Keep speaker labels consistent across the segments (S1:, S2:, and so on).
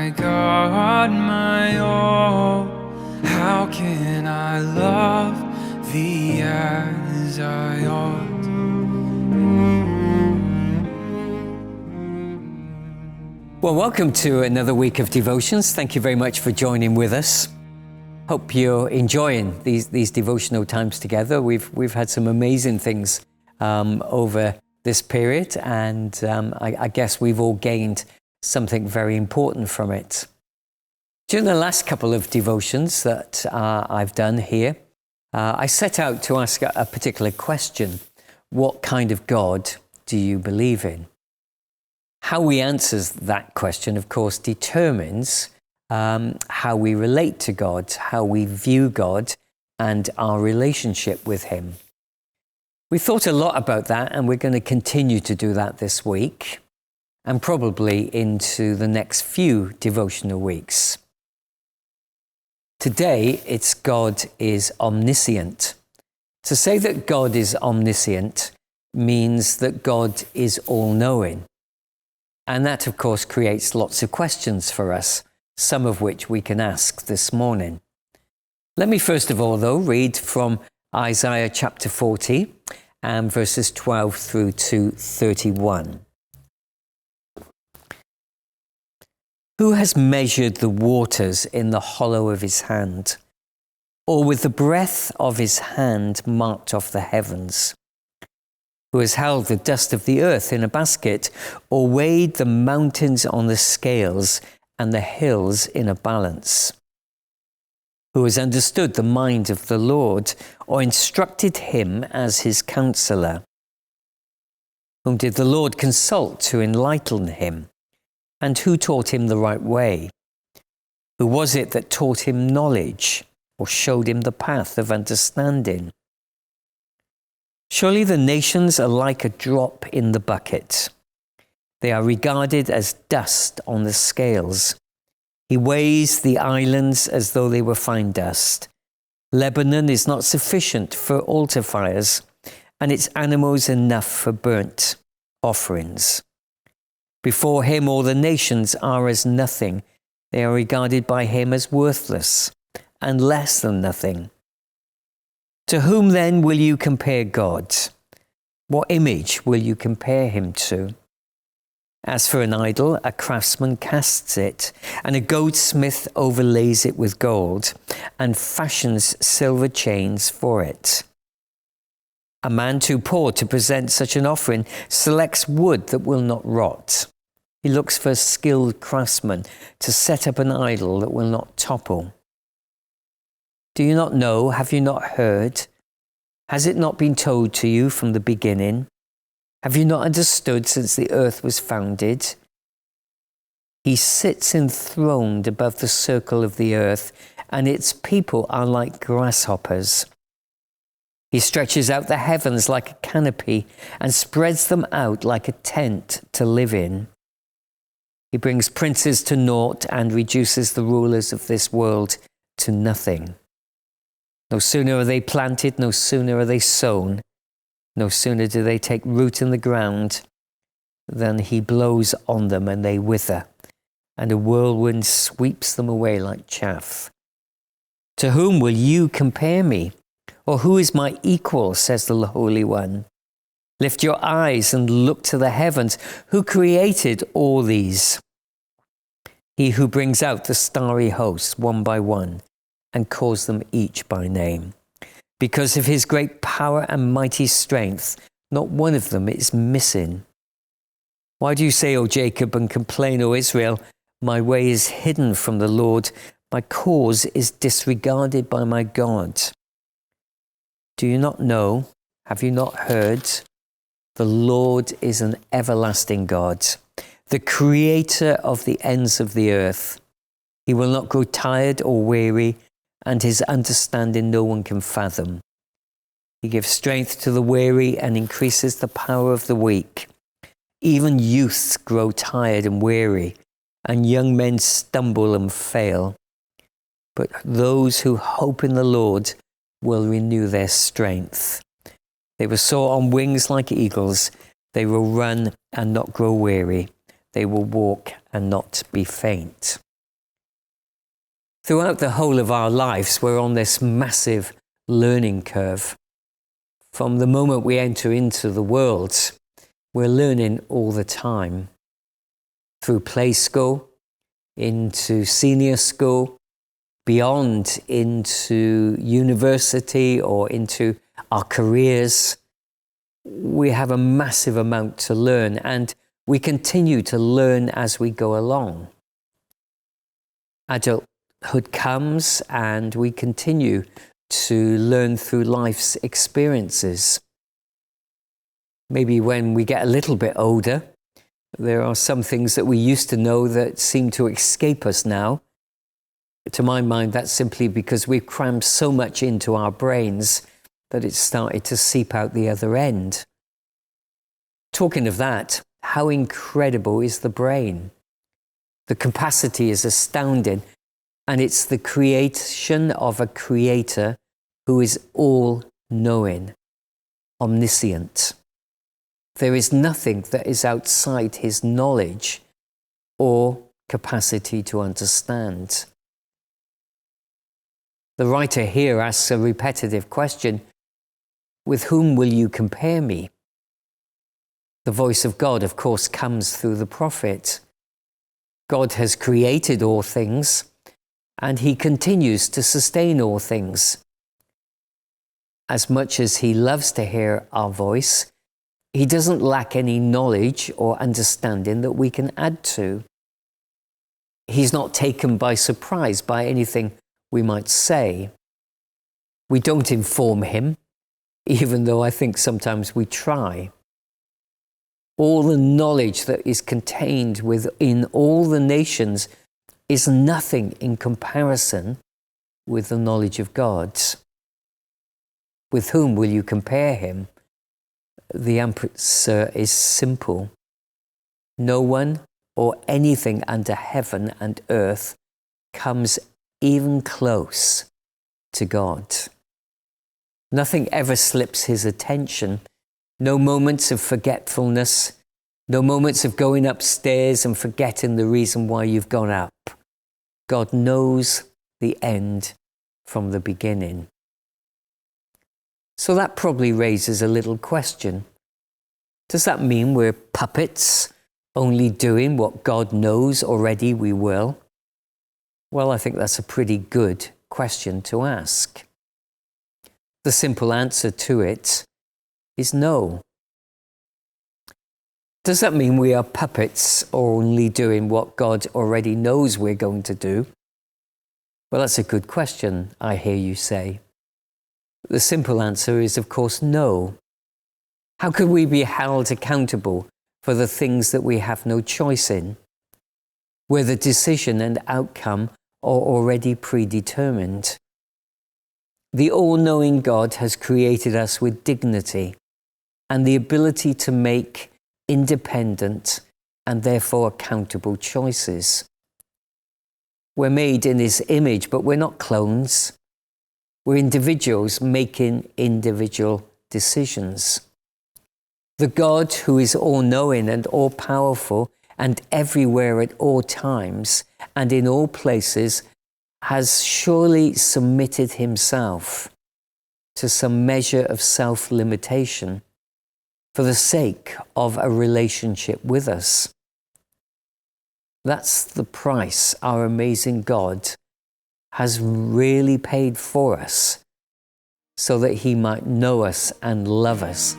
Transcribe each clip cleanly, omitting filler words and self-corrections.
S1: my God, my all. How can I love thee as I ought?
S2: Well, welcome to another week of devotions. Thank you very much for joining with us. Hope you're enjoying these devotional times together. We've had some amazing things over this period, and I guess we've all gained something very important from it. During the last couple of devotions that I've done here, I set out to ask a particular question. What kind of God do you believe in? How we answer that question, of course, determines how we relate to God, how we view God, and our relationship with Him. We thought a lot about that, and we're going to continue to do that this week, and probably into the next few devotional weeks. Today, it's God is omniscient. To say that God is omniscient means that God is all-knowing. And that, of course, creates lots of questions for us, some of which we can ask this morning. Let me first of all, though, read from Isaiah chapter 40 and verses 12 through to 31. Who has measured the waters in the hollow of his hand, or with the breadth of his hand marked off the heavens? Who has held the dust of the earth in a basket, or weighed the mountains on the scales and the hills in a balance? Who has understood the mind of the Lord, or instructed him as his counsellor? Whom did the Lord consult to enlighten him? And who taught him the right way? Who was it that taught him knowledge, or showed him the path of understanding? Surely the nations are like a drop in the bucket. They are regarded as dust on the scales. He weighs the islands as though they were fine dust. Lebanon is not sufficient for altar fires, and its animals enough for burnt offerings. Before him all the nations are as nothing. They are regarded by him as worthless and less than nothing. To whom then will you compare God? What image will you compare him to? As for an idol, a craftsman casts it, and a goldsmith overlays it with gold, and fashions silver chains for it. A man too poor to present such an offering selects wood that will not rot. He looks for a skilled craftsman to set up an idol that will not topple. Do you not know? Have you not heard? Has it not been told to you from the beginning? Have you not understood since the earth was founded? He sits enthroned above the circle of the earth, and its people are like grasshoppers. He stretches out the heavens like a canopy and spreads them out like a tent to live in. He brings princes to naught and reduces the rulers of this world to nothing. No sooner are they planted, no sooner are they sown, no sooner do they take root in the ground than he blows on them and they wither, and a whirlwind sweeps them away like chaff. To whom will you compare me? Or who is my equal, says the Holy One? Lift your eyes and look to the heavens. Who created all these? He who brings out the starry hosts one by one, and calls them each by name. Because of his great power and mighty strength, not one of them is missing. Why do you say, O Jacob, and complain, O Israel? My way is hidden from the Lord. My cause is disregarded by my God. Do you not know? Have you not heard? The Lord is an everlasting God, the creator of the ends of the earth. He will not grow tired or weary, and his understanding no one can fathom. He gives strength to the weary and increases the power of the weak. Even youths grow tired and weary, and young men stumble and fail. But those who hope in the Lord will renew their strength. They will soar on wings like eagles. They will run and not grow weary. They will walk and not be faint. Throughout the whole of our lives, we're on this massive learning curve. From the moment we enter into the world, we're learning all the time. Through play school, into senior school, beyond into university or into our careers. We have a massive amount to learn, and we continue to learn as we go along. Adulthood comes and we continue to learn through life's experiences. Maybe when we get a little bit older, there are some things that we used to know that seem to escape us now. To my mind, that's simply because we've crammed so much into our brains that it's started to seep out the other end. Talking of that, how incredible is the brain? The capacity is astounding, and it's the creation of a creator who is all-knowing, omniscient. There is nothing that is outside his knowledge or capacity to understand. The writer here asks a repetitive question: with whom will you compare me? The voice of God, of course, comes through the prophet. God has created all things, and he continues to sustain all things. As much as he loves to hear our voice, he doesn't lack any knowledge or understanding that we can add to. He's not taken by surprise by anything we might say. We don't inform him, even though I think sometimes we try. All the knowledge that is contained within all the nations is nothing in comparison with the knowledge of God. With whom will you compare him? The answer is simple. No one or anything under heaven and earth comes even close to God. Nothing ever slips his attention. No moments of forgetfulness. No moments of going upstairs and forgetting the reason why you've gone up. God knows the end from the beginning. So that probably raises a little question. Does that mean we're puppets, only doing what God knows already we will? Well, I think that's a pretty good question to ask. The simple answer to it is no. Does that mean we are puppets, only doing what God already knows we're going to do? Well, that's a good question, I hear you say. The simple answer is, of course, no. How could we be held accountable for the things that we have no choice in, where the decision and outcome are already predetermined? The all-knowing God has created us with dignity and the ability to make independent and therefore accountable choices. We're made in his image, but we're not clones. We're individuals making individual decisions. The God who is all-knowing and all-powerful and everywhere at all times and in all places has surely submitted himself to some measure of self-limitation for the sake of a relationship with us. That's the price our amazing God has really paid for us, so that he might know us and love us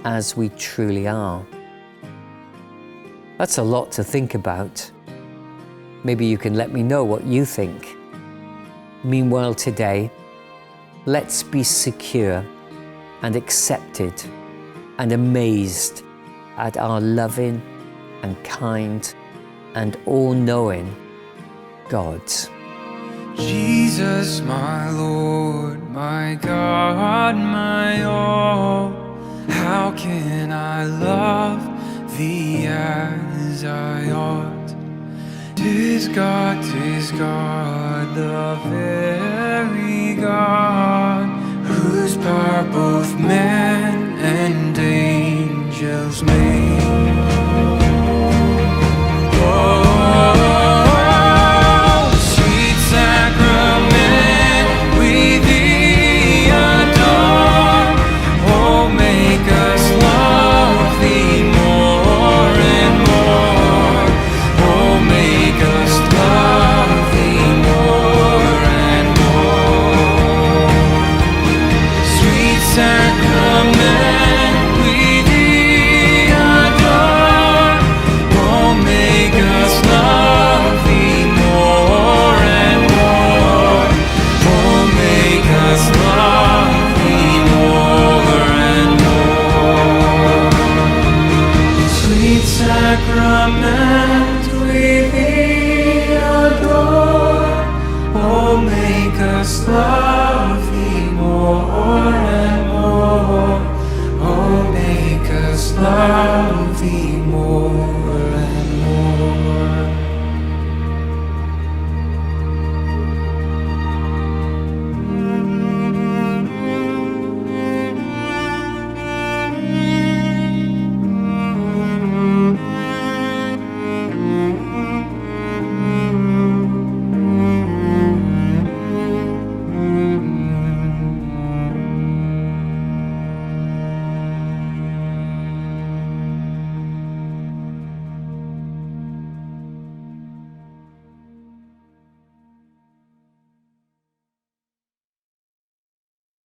S2: as we truly are. That's a lot to think about. Maybe you can let me know what you think. Meanwhile, today, let's be secure and accepted and amazed at our loving and kind and all-knowing God.
S1: Jesus, my Lord, my God, my all. How can I love thee as I ought? 'Tis God, the very God, whose power both men and angels made. Oh, sweet sacrifice. love.